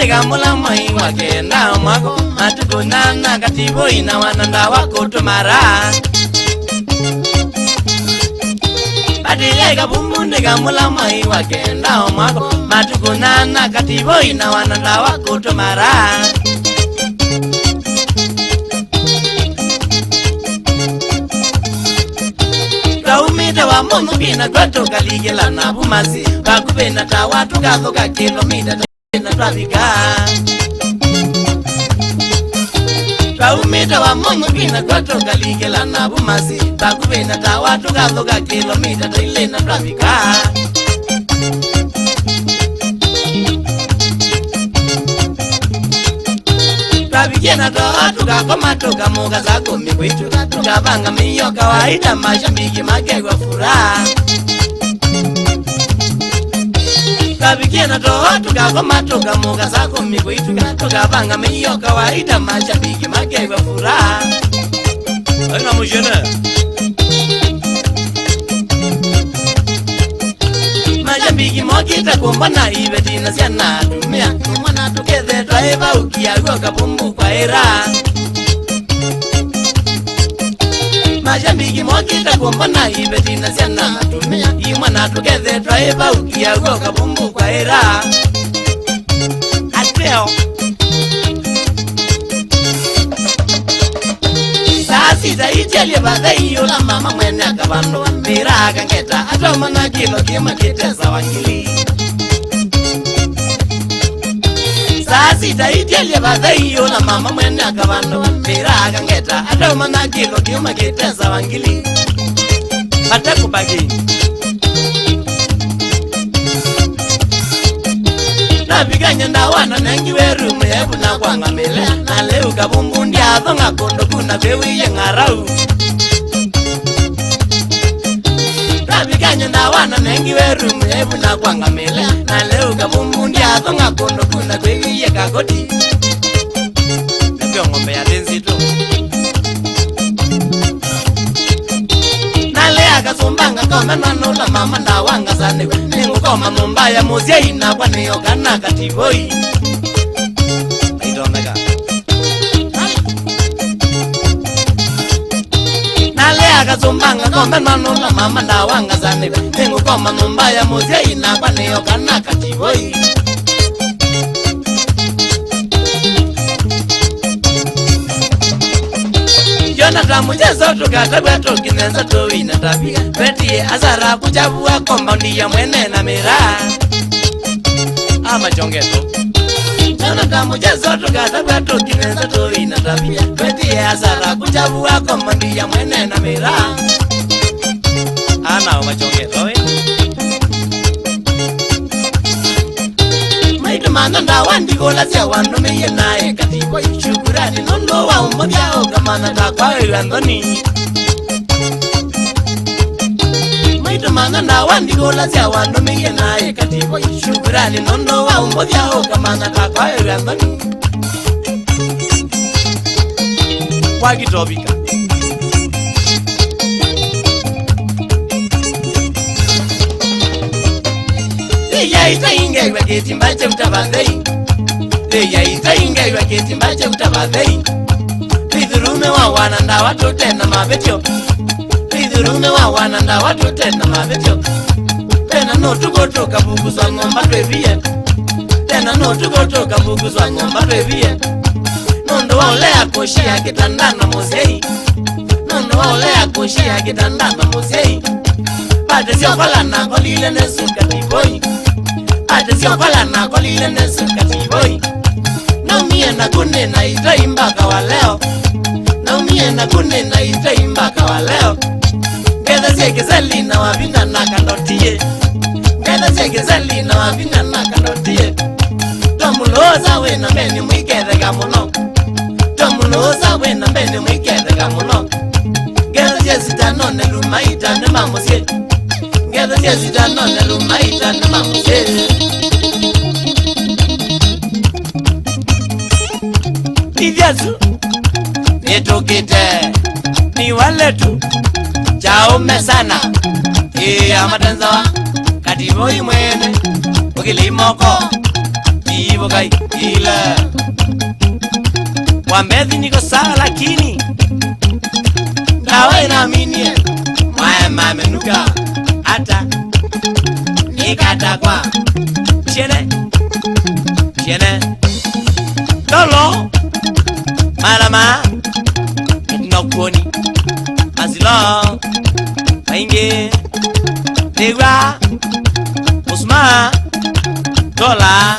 Nega mula mai wake na mwako matuko nana katibo ina wananda wako tumara Adilega bumbu nega mula mai wake na mwako matuko nana katibo ina wananda wako tumara Kaumita wa mono kina kwato kaligela na bumasi Bakubena ta watu kathoka kilomita na trafika Kaumita wa mono kina kwato kaligela na bumasi Bakubena ta watu kathoka kilomita na trafika Tukabigena toa tukakoma tukamuka zako mikwitu Tukabanga miyo kawaida mashambiki makegwa furaha Tukabigena toa tukakoma tukamuka zako mikwitu Tukabanga miyo kawaida mashambiki makegwa furaha Aina mujene Mashambiki mokita kumbana ibetina siana tumia Tumana tukethe twaiva ukiagua kabumbu kwa era Mashambiki mokita kumbana ibetina siana tumia Imana tukethe twaiva ukiagua kabumbu kwa era Ateo Sita itialie badai yola mama mwene akabando Mira akangeta atomana kilo kima kitesa wangili Sita itialie badai yola mama mwene akabando Mira akangeta atomana kilo kima kitesa wangili Ataku bagi Nabiganya na wana nengi weru mwebu na kwanga mele Na leu kabumbu ndia thonga kondo kuna bewi ye ngarau Nabiganya na wana nengi weru mwebu na kwanga mele Na leu kabumbu ndia thonga kondo kuna bewi ye kagoti Nepio ngombe ya denzito Kasumbanga kome nanula mama na wanga sanewe Ningu koma mumbaya musia ina kwa niyokana kativoi Aitomeka Nalea kasumbanga kome nanula mama na wanga sanewe Ningu koma mumbaya musia ina kwa niyokana kativoi Jonathan mujezo tukatagwa tokinenza toina tabia Peti azara kuchabua kombondi ya mwene na mira Ama jongeto Jonathan mujezo tukatagwa tokinenza toina tabia Peti azara kuchabua kombondi ya mwene na mira Ana oma jongeto Maitumana na wandi gola siya wando meye nae katipo Shukurani nono wa umodia okamana takwa irandoni Maitumana na wandi gola siya wando meye nae katipo Shukurani nono wa umodia okamana takwa irandoni Wakitobika Eya ita inge iwa kiti mbache utabadhei Eya ita inge iwa kiti mbache utabadhei Lidhurume wa wananda watu tena mabetyo Lidhurume wa wananda watu tena mabetyo Tena notu gotoka buguzwa ngomba twevie Tena notu gotoka buguzwa ngomba twevie Nondo wa ulea koshia kitandana mozei Nondo wa ulea koshia kitandana mozei Pate sio kola na kolile nesuka tiboi Ate sio kola na kolile nesuka tiboi Naumie na kune na itaimbaka wa leo Naumie na kune na itaimbaka wa leo Ngeza sieke zeli na wabina na kandotie Ngeza sieke zeli na wabina na kandotie Tomuloza we na meni mwikere gamuno Tomuloza we na meni mwikere gamuno Ngeza sieke tanone lumaita ne mamusie Ngeza sieke tanone lumaita ne mamusie Ivyazu Nitokite Ni wale tu Chaume sana Iya matanzawa Katiboi mwene Ukilimoko Ivo kai ila Wambezi niko sawa lakini Nawe naaminie Maya menuka Ata Nikata kwa Tiene Lolo Malama Nokoni Azilo Mainge Negra Usma Dola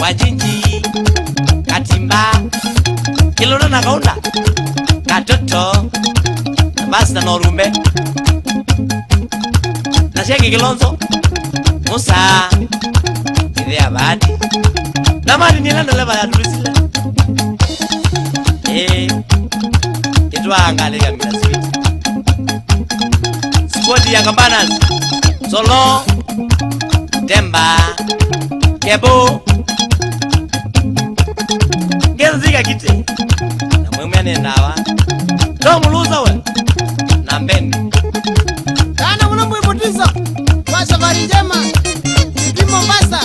Wajinji Katimba Kilona na kaunda Katoto Basta norumbe Nasheki Kilonzo Musa Idea badi Namari nilanda leba ya turisile Kitwa angalega mina sweet Squad ya Gambanas Solo Demba Kebo Genzika kiti Na mwemwe nendawa Tomuluza we Na mbendi Kana mnambu ipotiza Kwa safari njema Kiti Mombasa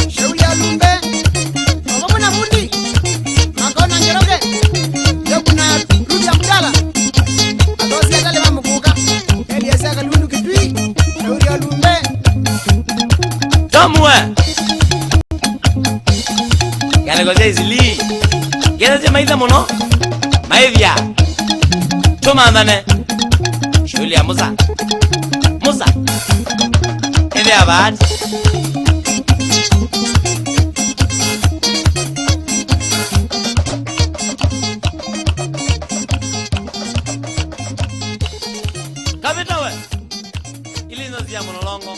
Shauri ya Lumbe Mababu na fundi Makona ngeroge Yokuna Rudi ya Mdala Atosi ya kale mamukuka Eli ya saka lundu kitui Shauri ya Lumbe Tomwe Gane goze izili Gene zi maitha muno Maithia Tuma andane Shauri ya Musa Idea badi Kapita we Ilizo ziya monolongo